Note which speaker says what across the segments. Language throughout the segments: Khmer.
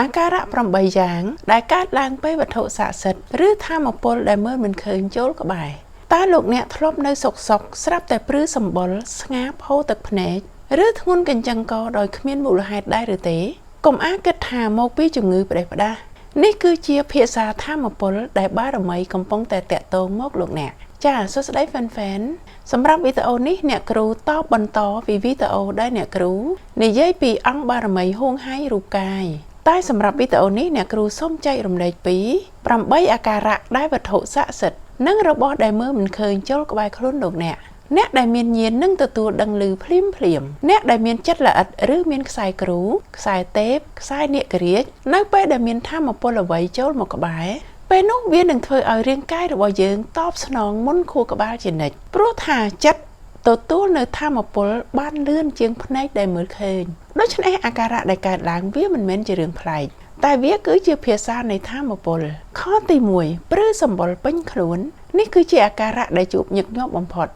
Speaker 1: អាការៈ8យ៉ាងដែលកើតឡើងពេលវត្ថុស័ក្តិសិទ្ធិឬធម៌ពលដែលមើលមិនឃើញចូលក្បែរតើលោកអ្នកធ្លាប់នៅសុកស្រាប់តែព្រឺសម្បុរស្ងាបហូរទឹកភ្នែកឬធ្ងន់កញ្ចឹងកដោយគ្មានមូលហេតុដែរឬទេកុំអាគិតថាមកពីជំងឺផ្ដេសផ្ដាសនេះគឺជាភាសាធម៌ពលដែលបារមីកំពុងតែតាក់ទងមកលោកអ្នកចាសសួស្តីហ្វេនសម្រាប់វីដេអូនេះអ្នកគ្រូតបបន្តពីវីដេអូដែលអ្នកគ្រូនិយាយពីអង្គបារមីហួងហែងរូបកាយតែសម្រាប់វីដេអូនេះអ្នកគ្រូសូមចែករំលែកពី8អាការៈដែលវត្ថុស័ក្តិសិទ្ធិនិងរបស់ដែលមើលមិនឃើញចូលក្បែរខ្លួនលោកអ្នកដែលមានញាណនឹងទទួលដឹងឮភ្លាមអ្នកដែលមានចិត្តល្អិតឬមានខ្សែគ្រូខ្សែទេពខ្សែនាគរាជនៅពេលដែលមានធម៌ពលអ្វីចូលមកក្បែរពេលនោះវានឹងធ្វើឲ្យរាងកាយរបស់យើងតបស្នងមុនខួរក្បាលជានិច្ចព្រោះថាចិត្តទទួលនៅធម៌ពលបានលឿនជាងភ្នែកដែលមើលឃើញដូច្នេះអាការៈដែលកើតឡើងវាមិនមែនជារឿងប្លែកតែវាគឺជាភាសានៃធម៌ពលខទី1ព្រឺសម្បុរពេញខ្លួននេះគឺជាអាការៈដែលជួបញឹកញាប់បំផុត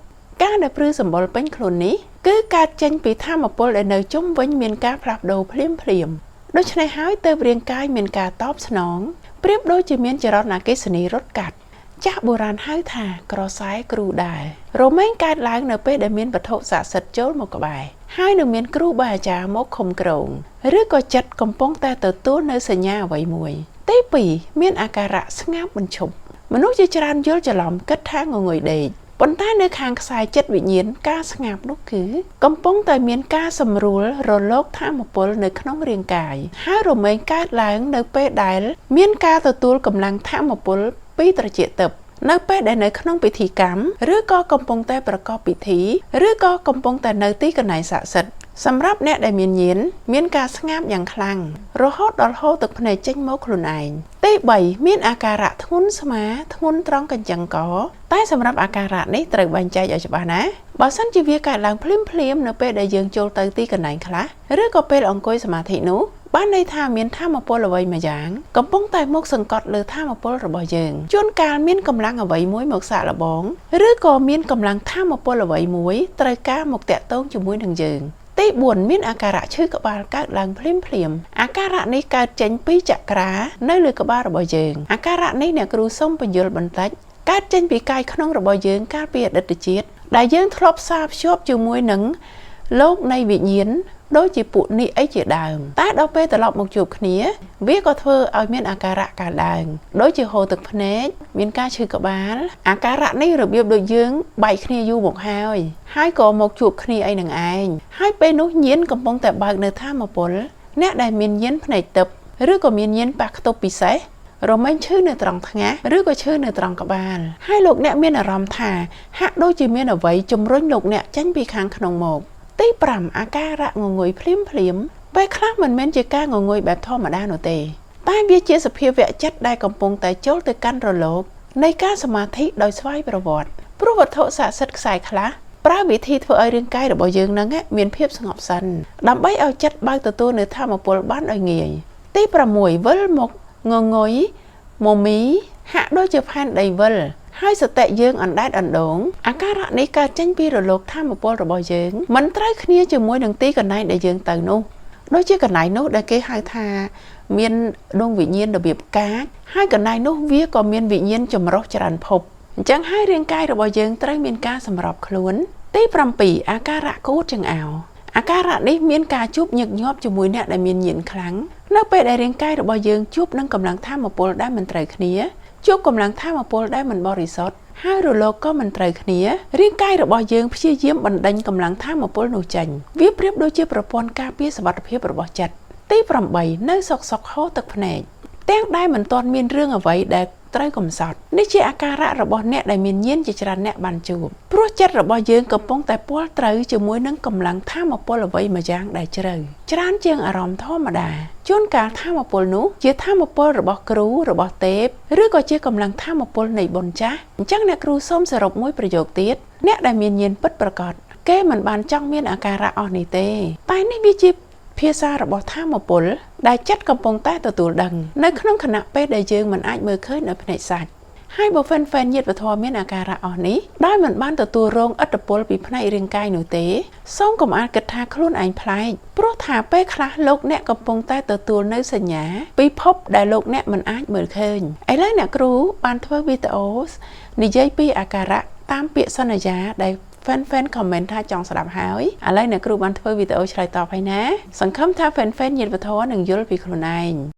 Speaker 1: ការដែលព្រឺសម្បុរពេញខ្លួននេះគឺកើតចេញពីធម៌ពលដែលនៅជុំវិញមានការផ្លាស់ប្ដូរភ្លាមដូច្នេះហើយទើបរាងកាយមានការតបស្នងប្រៀបដូចជាមានចរន្តអគ្គិសនីរត់កាត់ចាស់បុរាណហៅថាក្រសែគ្រូដែររមែងកើតឡើងនៅពេលដែលមានវត្ថុស័ក្តិសិទ្ធិចូលមកក្បែរហើយនឹងមានគ្រូបាអាចារ្យមកឃុំក្រងឬក៏ចិត្តកំពុងតែទទួលនៅសញ្ញាអ្វីមួយទី2មានអាការៈស្ងាប់បញ្ឈប់មនុស្សជាច្រើនយល់ច្រឡំគិតថាងងុយដេកប៉ុន្តែនៅខាងខ្សែចិត្តវិញ្ញាណការស្ងាប់នោះគឺកំពុងតែមានការសម្រួលរលកធម៌ពលនៅក្នុងរាងកាយហើយរមែងកើតឡើងនៅពេលដែលមានការទទួលកម្លាំងធម៌ពលពីត្រចៀកទឹកនៅពេលដែលនៅក្នុងពិធីកម្មឬក៏កំពុងតែប្រកបពិធីឬក៏កំពុងតែនៅទីកន្លែងស័ក្តិសិទ្ធិសម្រាប់អ្នកដែលមានញាណមានការស្ងាប់យ៉ាងខ្លាំងរហូតដល់ហូរទឹកភ្នែកចេញមកខ្លួនឯងទី3មានអាការៈធ្ងន់ស្មាធ្ងន់ត្រង់កញ្ចឹងកតែសម្រាប់អាការៈនេះត្រូវបែងចែកឲ្យច្បាស់ណាបើសិនជាវាកើតឡើងភ្លាមនៅពេលដែលយើងចូលទៅទីកន្លែងខ្លះឬក៏ពេលអង្គុយសមាធិនោះបានន័យថាមានធម៌ពលអ្វីមួយយ៉ាងកំពុងតែមកសង្កត់លើធម៌ពលរបស់យើងជួនកាលមានកម្លាំងអ្វីមួយមកសាកល្បងឬក៏មានកម្លាំងធម៌ពលអ្វីមួយត្រូវការមកតាក់ទងជាមួយនឹងយើងទី4មានអាការៈឈឺក្បាលកើតឡើងភ្លាមអាការៈនេះកើតចេញពីចក្រានៅលើក្បាលរបស់យើងអាការៈនេះអ្នកគ្រូសូមបញ្យល់បន្តិចកើតចេញពីកាយក្នុងរបស់យើងកាលពីអតីតជាតិដែលយើងធ្លាប់ផ្សារភ្ជាប់ជាមួយនឹងលោកនៃវិញ្ញាណដូចជាពួកនេះអីជាដើមតែដល់ពេលត្រឡប់មកជួបគ្នាវាក៏ធ្វើឲ្យមានអាការៈកើតឡើងដូចជាហូរទឹកភ្នែកមានការឈឺក្បាលអាការៈនេះរបៀបដូចយើងបែកគ្នាយូរមកហើយក៏មកជួបគ្នាអីនឹងឯងហើយពេលនោះញៀនកំពុងតែបើកនៅធម៌ពលអ្នកដែលមានញៀនភ្នែកទឹកឬក៏មានញៀនប៉ះខ្ទប់ពិសេសរមែងឈឺនៅត្រង់ថ្ងាសឬក៏ឈឺនៅត្រង់ក្បាលហើយលោកអ្នកមានអារម្មណ៍ថាហាក់ដូចជាមានអ្វីជំរុញលោកអ្នកចេញពីខាងក្នុងមកទី5អាការៈងងុយភ្លាមពេលខ្លះមិនមែនជាការងងុយបែបធម្មតានោះទេតែវាជាសភាវៈចិត្តដែលកំពុងតែចូលទៅកាន់រលកនៃការសមាធិដោយស្វ័យប្រវត្តិព្រោះវត្ថុស័ក្តិសិទ្ធិខ្សែខ្លះប្រើវិធីធ្វើឲ្យរាងកាយរបស់យើងនឹងមានភាពស្ងប់សិនដើម្បីឲ្យចិត្តបើកទទួលនៅធម៌ពលបានឲ្យងាយទី6វិលមកងងុយមមីហាក់ដូចជាផែនដីវិលហើយសតិយើងអណ្ដែតអណ្ដូងអាការៈនេះកើតចេញពីរលកធម៌ពលរបស់យើងមិនត្រូវគ្នាជាមួយនឹងទីកន្លែងដែលយើងទៅនោះដូចជាកន្លែងនោះដែលគេហៅថាមានដួងវិញ្ញាណរបៀបកាចហើយកន្លែងនោះវាក៏មានវិញ្ញាណចម្រុះច្រើនភពអញ្ចឹងហើយរាងកាយរបស់យើងត្រូវមានការសម្របខ្លួនទី7អាការៈគួតចង្អោរអាការៈនេះមានការជួបញឹកញាប់ជាមួយអ្នកដែលមានញៀនខ្លាំងនៅពេលដែលរាងកាយរបស់យើងជួបនឹងកម្លាំងធម៌ពលដែលមិនត្រូវគ្នាជួបកម្លាំងធម៌ពលដែលមិនបរិសុទ្ធហើយរលកក៏មិនត្រូវគ្នារាងកាយរបស់យើងព្យាយាមបណ្ដេញកម្លាំងធម៌ពលនោះចេញវាប្រៀបដូចជាប្រព័ន្ធការពារសុវត្ថិភាពរបស់ចិត្តទី8នៅសុកហូរទឹកភ្នែកទាំងដែលមិនទាន់មានរឿងអ្វីដែលត្រូវកំសត់នេះជាអាការៈរបស់អ្នកដែលមានញៀនជាច្រើនអ្នកបានជួបព្រោះចិត្តរបស់យើងកំពុងតែពាល់ត្រូវជាមួយនឹងកម្លាំងធម៌ពលអ្វីមួយយ៉ាងដែលជ្រៅច្រើនជាងអារម្មណ៍ធម្មតាជួនកាលធម៌ពលនោះជាធម៌ពលរបស់គ្រូរបស់ទេពឬក៏ជាកម្លាំងធម៌ពលនៃបុណ្យចាស់អញ្ចឹងអ្នកគ្រូសូមសរុបមួយប្រយោគទៀតអ្នកដែលមានញៀនពិតប្រាកដគេមិនបានចង់មានអាការៈអស់នេះទេតែនេះវាជាភាសារបស់ធម៌ពលដែលចិត្តកំពុងតែទទួលដឹងនៅក្នុងខណៈពេលដែលយើងមិនអាចមើលឃើញដោយភ្នែកសាច់ហើយបើហ្វេនញាតិវធម៌មានអាការៈអស់នេះដោយមិនបានទទួលរងឥទ្ធិពលពីផ្នែករាងកាយនោះទេសូមកុំអាលគិត ថាខ្លួនឯងប្លែកព្រោះថាពេលខ្លះលោកអ្នកកំពុងតែទទួលនៅសញ្ញាពីភពដែលលោកអ្នកមិនអាចមើលឃើញឥឡូវអ្នកគ្រូបានធ្វើវីដេអូនិយាយពីអាការៈតាមពាក្យសន្យាដែលfan comment ថាចង់ស្ដាប់ហើយឥឡូវអ្នកគ្រូបានធ្វើវីដេអូឆ្លើយតបហើយណាសង្ឃឹមថា fan ញាតិវធនឹងយល់ពីខ្លួនឯង